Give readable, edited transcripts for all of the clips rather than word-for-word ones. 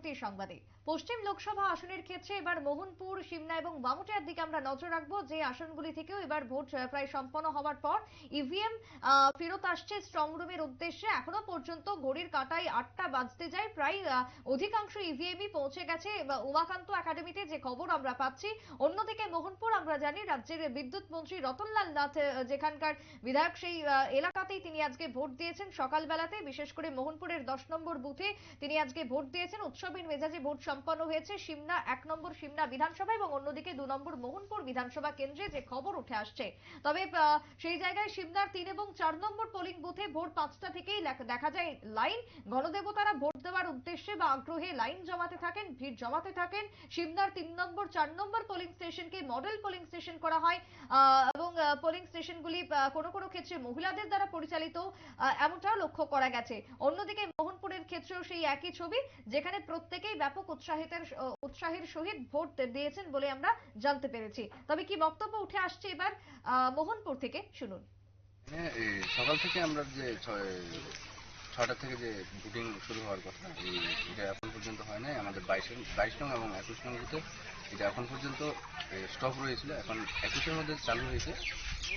পরবর্তী সংবাদে। পশ্চিম লোকসভা আসনের ক্ষেত্রে এবার মোহনপুর, সিমনা এবং বামুটিয়ার দিকে আমরা নজর রাখবো, যে আসনগুলি থেকেও এবার ভোট প্রায় সম্পন্ন হওয়ার পর ইভিএম ফেরত আসছে স্ট্রং রুমের উদ্দেশ্যে। এখনো পর্যন্ত ঘড়ির কাঁটায় 8টা বাজতে যায়, প্রায় অধিকাংশ ইভিএমই পৌঁছে গেছে উমাকান্ত একাডেমিতে, যে খবর আমরা পাচ্ছি। অন্যদিকে মোহনপুর আমরা জানি রাজ্যের বিদ্যুৎ মন্ত্রী রতনলাল নাথ যেখানকার বিধায়ক, সেই এলাকাতেই তিনি আজকে ভোট দিয়েছেন সকালবেলাতে। বিশেষ করে মোহনপুরের 10 নম্বর বুথে তিনি আজকে ভোট দিয়েছেন। উৎসবের মেজাজে ভোট সম্পন্ন হয়েছে সিমনা 1 নম্বর সিমনা বিধানসভা এবং অন্যদিকে 2 নম্বর মোহনপুর বিধানসভা কেন্দ্রে, যে খবর উঠে আসছে। তবে সেই জায়গায় সিমনার 3 এবং 4 নম্বর পোলিং বুথে ভোর 5টা থেকেই দেখা যায় লাইন। গণদেবতারা ভোট দেওয়ার উদ্দেশ্যে বা আগ্রহে লাইন জমাতে থাকেন, ভিড় জমাতে থাকেন। সিমনার 3 নম্বর 4 নম্বর পোলিং স্টেশনকে মডেল পোলিং স্টেশন করা হয় এবং পোলিং স্টেশনগুলি কোনো কোনো ক্ষেত্রে মহিলাদের দ্বারা পরিচালিত, এমনটাও লক্ষ্য করা গেছে। অন্যদিকে মোহনপুরের ক্ষেত্রেও সেই একই ছবি, যেখানে প্রত্যেকেই ব্যাপক উৎসাহের সহিত ভোট দিয়েছেন বলে আমরা জানতে পেরেছি। তবে কি বক্তব্য উঠে আসছে এবার মোহনপুর থেকে, শুনুন। সকাল থেকে আমরা যে 6টা থেকে যে ভোটিং শুরু হওয়ার কথা, এটা এখন পর্যন্ত হয় নাই। আমাদের 22 নং এবং 21 নং বুথে এটা এখন পর্যন্ত স্টপ রয়েছিল। এখন 21-এর মধ্যে চালু হয়েছে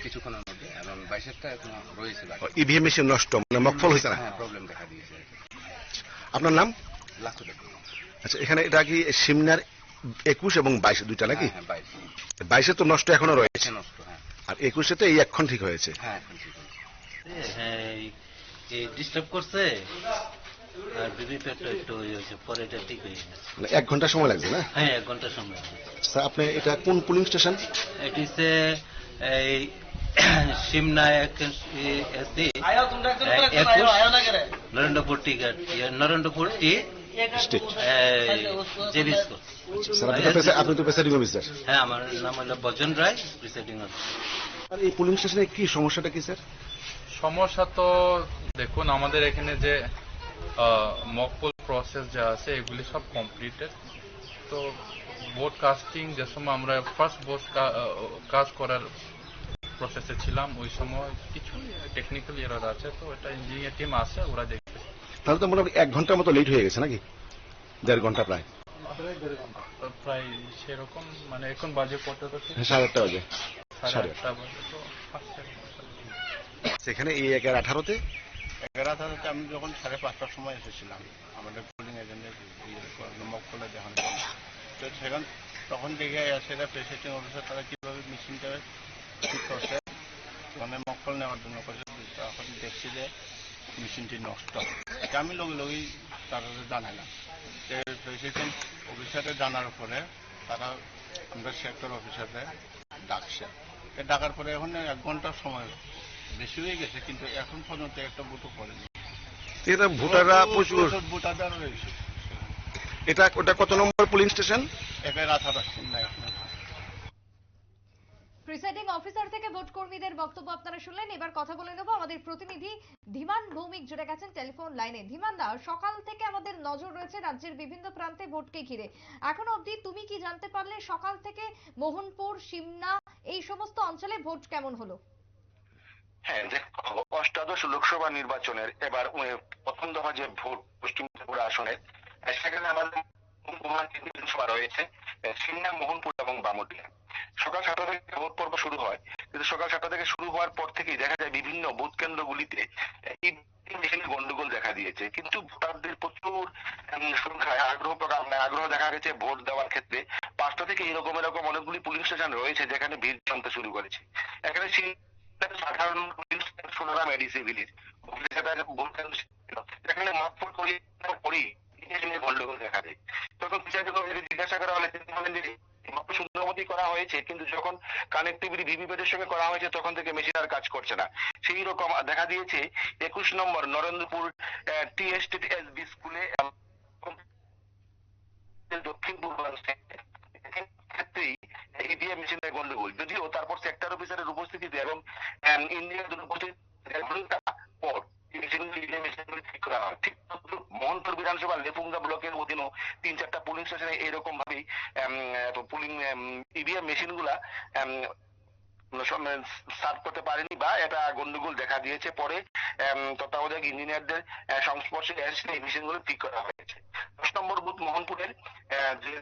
কিছুক্ষণের মধ্যে, এবং 22-এরটা এখন রয়েছে। ইভিএম মেশিন নষ্ট, মানে মকফল হয়েছে না? হ্যাঁ, প্রবলেম দেখা দিয়েছে। আপনার নাম? লাখুদেব। আচ্ছা, এখানে এটা কি সিমনার 21 এবং 22 দুইটা নাকি? হ্যাঁ, 22-এ তো নষ্ট এখনো রয়েছে। নষ্ট, হ্যাঁ। আর 21-এ তো এই এখন ঠিক হয়েছে। হ্যাঁ, এখন ঠিক হয়েছে। হ্যাঁ, ডিস্টার্ব করছে আর ভিভিপ্যাটটা একটু হয়েছে, পরে এটা ঠিক হয়ে গেছে। মানে 1 ঘন্টা সময় লাগবে না? হ্যাঁ, 1 ঘন্টা সময় লাগবে। স্যার, আপনি এটা কোন পুলিং স্টেশন? এটি হচ্ছে এই সিমনা নরেন্দ্রপুর টি জেবি স্কুল। স্যার, আপনি তো প্রেসাইডিং অফিসার। হ্যাঁ, আমার নাম হলো বজন রায়, প্রিসাইডিং অফিসার। আর এই পুলিং স্টেশনে কি সমস্যাটা কি স্যার? সমস্যা তো দেখুন, আমাদের এখানে যে মকপোল প্রসেস যা আছে এগুলি সব কমপ্লিটেড। তো ভোট কাস্টিং যে সময় আমরা ফার্স্ট ভোট কাস্ট করার প্রসেসে ছিলাম, ওই সময় কিছু টেকনিক্যাল এরর আছে, তো এটা ইঞ্জিনিয়ার টিম আছে, ওরা দেখবে। তাহলে তো মোটামুটি 1 ঘন্টার মতো লেট হয়ে গেছে নাকি? 1.5 ঘন্টা প্রায় প্রায় সেরকম। মানে এখন বাজে কত? 8:30 বাজে। 8:30 বাজে। তো সেখানে এই 11-18-তে আমি যখন 5:30টার সময় এসেছিলাম আমাদের পোলিং এজেন্টের মকফলে দেখানো, তো সেখান তখন দেখে সেটা প্রেসিডিং অফিসার তারা কীভাবে মেশিনটা ঠিক করছে, মানে মকফল নেওয়ার জন্য করছে। তখন দেখছি যে মেশিনটি নষ্ট। এটা আমি লগেই তারা জানালাম, যে প্রেসিডেন্ট অফিসারে জানার পরে তারা আমরা সেক্টর অফিসারে ডাকছে। ডাকার পরে এখন 1 ঘন্টার সময় বেশি হয়ে গেছে, কিন্তু এখন পর্যন্ত একটা বুথও করেনি। এটা ভোটাররা প্রচুর ভোটাররা রয়েছে। ওটা কত নম্বর পুলিং স্টেশন? প্রিসাইডিং অফিসার থেকে ভোট কর্মীদের বক্তব্য আপনারা শুনলেন। এবার কথা বলে নেব আমাদের প্রতিনিধি ধীমান ভৌমিক জুড়ে গেছেন টেলিফোন লাইনে। ধীমান দা, সকাল থেকে আমাদের নজর রয়েছে রাজ্যের বিভিন্ন প্রান্তে ভোটকে ঘিরে। এখনো অবধি তুমি কি জানতে পারলে সকাল থেকে মোহনপুর, সিমনা এই সমস্ত অঞ্চলে ভোট কেমন হলো? হ্যাঁ, অষ্টাদশ লোকসভা নির্বাচনের এবার প্রথম দফা যে ভোট পশ্চিম ত্রিপুরা আসনে, সেখানে আমাদের বিধানসভা রয়েছে সিমনা, মোহনপুর এবং বামুটিয়া। সকাল 7টা থেকে ভোট পর্ব শুরু হয়, কিন্তু সকাল 7টা থেকে শুরু হওয়ার পর থেকেই দেখা যায় বিভিন্ন ভোট কেন্দ্রগুলিতে গন্ডগোল দেখা দিয়েছে। কিন্তু ভোটারদের প্রচুর সংখ্যায় আগ্রহ দেখা গেছে ভোট দেওয়ার ক্ষেত্রে। 5টা থেকে এরকম অনেকগুলি পুলিং স্টেশন রয়েছে যেখানে ভিড় জমতে শুরু করেছে। এখানে সাধারণ সোনারাম এডিসি ভিলেজ এখানে মাতপুর করেই গন্ডগোল দেখা দেয়। তখন জিজ্ঞাসা করা হলে তিনি বলেন যে সুন্দরমতি করা হয়েছে, কিন্তু যখন কানেক্টিভিটি ভিভিপ্যাটের সঙ্গে করা হয়েছে তখন থেকে মেশিন আর কাজ করছে না। সেই রকম দেখা দিয়েছে 21 নম্বর নরেন্দ্রপুর টি এস্টেট এসবি স্কুলে দক্ষিণ পূর্বাঞ্চলে ক্ষেত্রেই ইভিএম মেশিনের গন্ডগোল। যদিও তারপর সেক্টর অফিসারের উপস্থিতিতে এবং ইঞ্জিনিয়ারদের উপস্থিতিতে পর ঠিক মোহনপুর বিধানসভা লেপুঙ্গা ব্লকের অধীনও 3-4টা পুলিং স্টেশনে এইরকম ভাবেই পুলিং ইভিএম মেশিন গুলা সার্ভ করতে পারেনি বা এটা গন্ডগোল দেখা দিয়েছে। পরে তত্ত্বাবধায়ক ইঞ্জিনিয়ারদের সংস্পর্শে এসে এই মেশিনগুলো ঠিক করা হয়েছে। 10 নম্বর বুথ মোহন মোহনপুরের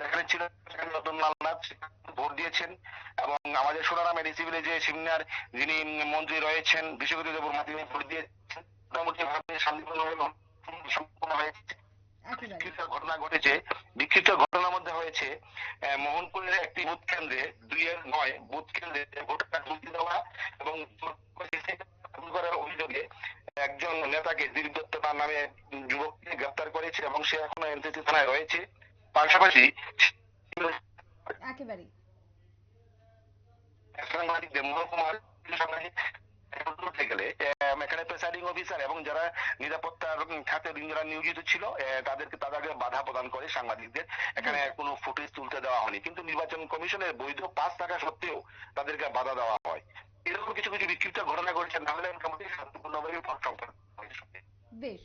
যেখানে ছিল সেখানে রতনলাল নাথ ভোট দিয়েছেন এবং আমাদের সোনারাম এডিসিবিলে যে সিমনার যিনি মন্ত্রী রয়েছেন বিশ্বজিৎ দেববর্মা তিনি ভোট দিয়েছেন। মোটামুটি ভাবে শান্তিপূর্ণভাবে সম্পন্ন হয়েছে। একেবারে বিক্ষিপ্ত ঘটনা ঘটেছে, বিক্ষিপ্ত ঘটনার মধ্যে হয়েছে মোহনপুরের একটি বুথ কেন্দ্রে 2-9 বুথ কেন্দ্রে ভোটার ঢুকতে দেওয়া এবং করার অভিযোগে একজন নেতাকে দিলীপ দত্ত তার নামে যুবককে গ্রেপ্তার করেছে এবং সে এখনো এনসিসি থানায় রয়েছে। পাশাপাশি একেবারে সাংবাদিকদের মহকুমার সাংবাদিক বলতে গেলে এখানে প্রেসাইডিং অফিসার এবং যারা নিরাপত্তার খাতে যারা নিয়োজিত ছিল তাদেরকে বাধা প্রদান করে সাংবাদিকদের। এখানে কোনো ফুটেজ তুলতে দেওয়া হয়নি, কিন্তু নির্বাচন কমিশনের বৈধ পাস থাকা সত্ত্বেও তাদেরকে বাধা দেওয়া হয়। এরকম কিছু কিছু বিক্ষিপ্ত ঘটনা ঘটছে, নাহলে মোটামুটি শান্তিপূর্ণভাবে ভোট সম্পন্ন হয়েছে। বেশ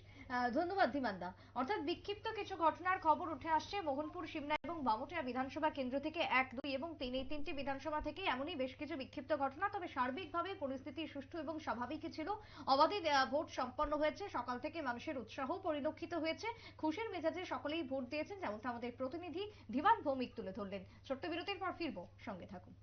ধন্যবাদ ধীমানদা। অর্থাৎ বিক্ষিপ্ত কিছু ঘটনার খবর উঠে আসছে মোহনপুর, সিমনা এবং বামুটিয়া বিধানসভা কেন্দ্র থেকে 1, 2 এবং 3 এই তিনটি বিধানসভা থেকে এমনই বেশ কিছু বিক্ষিপ্ত ঘটনা। তবে সার্বিকভাবে পরিস্থিতি সুষ্ঠু এবং স্বাভাবিকই ছিল। অবাধে ভোট সম্পন্ন হয়েছে, সকাল থেকে মানুষের উৎসাহ পরিলক্ষিত হয়েছে, খুশির মেজাজে সকলেই ভোট দিয়েছেন, যেমনটা আমাদের প্রতিনিধি ধীমান ভৌমিক তুলে ধরলেন। ছোট্ট বিরতির পর ফিরবো, সঙ্গে থাকুন।